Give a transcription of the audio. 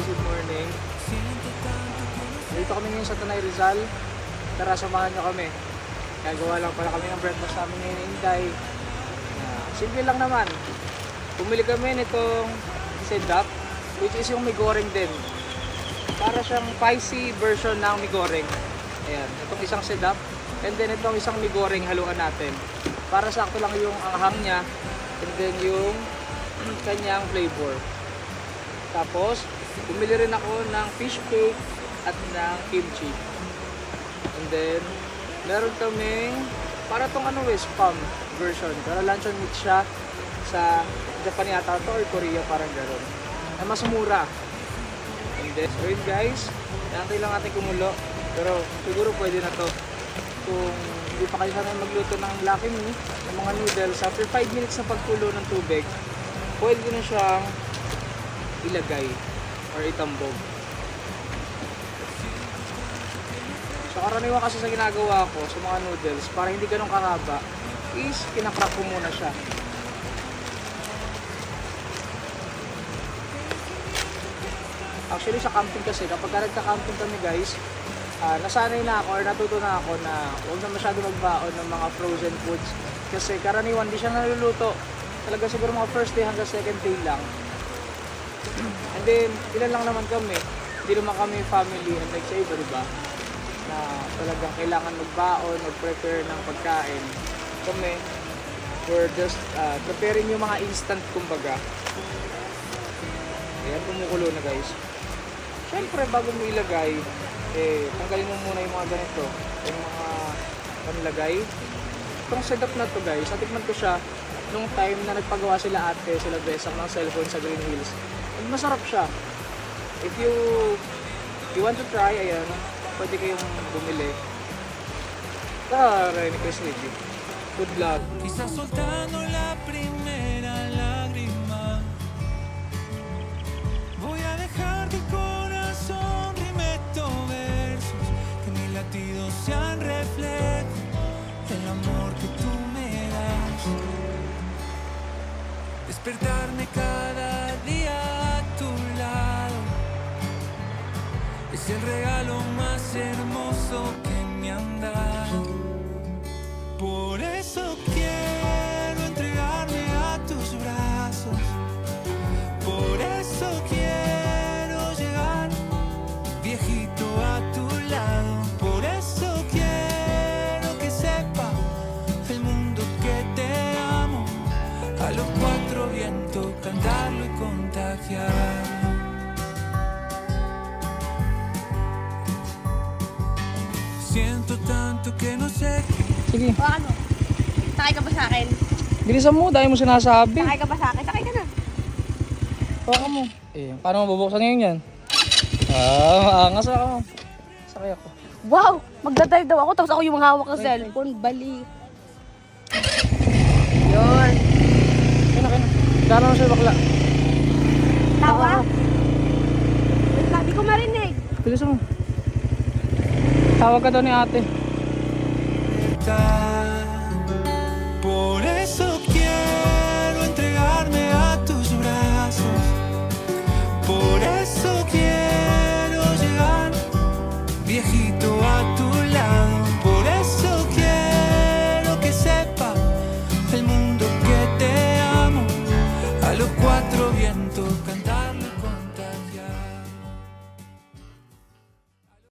good morning. Dito kami ngayon sa Tanay Rizal. Tara, samahan nyo kami. Gagawa lang pala kami ng breakfast namin ngayon ni Inday. Simple lang naman. Bumili kami nitong sedap, which is yung migoreng din. Para siyang spicy version ng migoreng. Ayan, itong isang sedap. And then itong isang migoreng haluan natin. Para sakto lang yung anghang niya. And then yung kanyang flavor. Tapos, bumili rin ako ng fish cake at ng kimchi. And then, meron kaming para tong spam version. Para luncheon meat siya sa Japan yata to or Korea, parang gano'n. Na mas mura. And then, so yun guys, nantay lang natin kumulo. Pero siguro pwede na to. Kung hindi pa kayo sanay magluto ng Lucky Me, ng mga noodles, after 5 minutes na pagkulo ng tubig, pwede na siyang ilagay or itambog. So karaniwan kasi sa ginagawa ko sa mga noodles, para hindi ganun kahaba, is kinakrak ko muna siya. Actually sa camping kasi, kapag nagka-camping kami guys, nasanay na ako or natuto na ako na huwag na masyado magbaon ng mga frozen foods. Kasi karaniwan di siya naluluto. Talaga siguro mga first day hanggang second day lang. And then, ilan lang naman kami. Hindi naman kami family and like sa iba, diba? Na talagang kailangan magbaon, mag-prepare ng pagkain. Kami, we're just preparing yung mga instant kumbaga. Ayan, kumukulo na guys. Siyempre, bago mo ilagay, tanggalin mo muna yung mga ganito. Yung mga panlagay. Itong setup na to guys, natikman ko siya nung time na nagpagawa sila ate, sila Besang ng cellphone sa Green Hills. And masarap siya. If you want to try, ayan, pwede kayong bumili. Tara, ni Chris Liddy. Good luck. Quizás soltando la primera lágrima, voy a dejar que el corazón rime estos versos, que mis latidos sean reflejo del amor que tú me das. Despertarme cada día a tu lado es el regalo más hermoso que me han dado. Por eso quiero entregarme a tus brazos. Por eso quiero llegar viejito a tu lado. Por eso quiero que sepa el mundo que te amo. A los cuatro vientos cantarlo y contagiarlo. Siento tanto que no sé qué. Sige, O ano? Sakay ka ba sa akin? bilisan mo, dahil mo sinasabi. Sakay ka ba sa akin? Sakay ka na. Baka mo. Paano mo bubuksan ngayon yan? Maangas ako. Sakay ako. Wow! Magdadrive daw ako tapos ako yung hawak ng cellphone. Bali. Yun. Kaya. Gano'n na siya bakla. Tawa? Wait lang, di ko marinig. Bilisan mo. Tawag ka daw ni ate. Por eso quiero entregarme a tus brazos. Por eso quiero llegar viejito a tu lado. Por eso quiero que sepa el mundo que te amo. A los cuatro vientos cantando.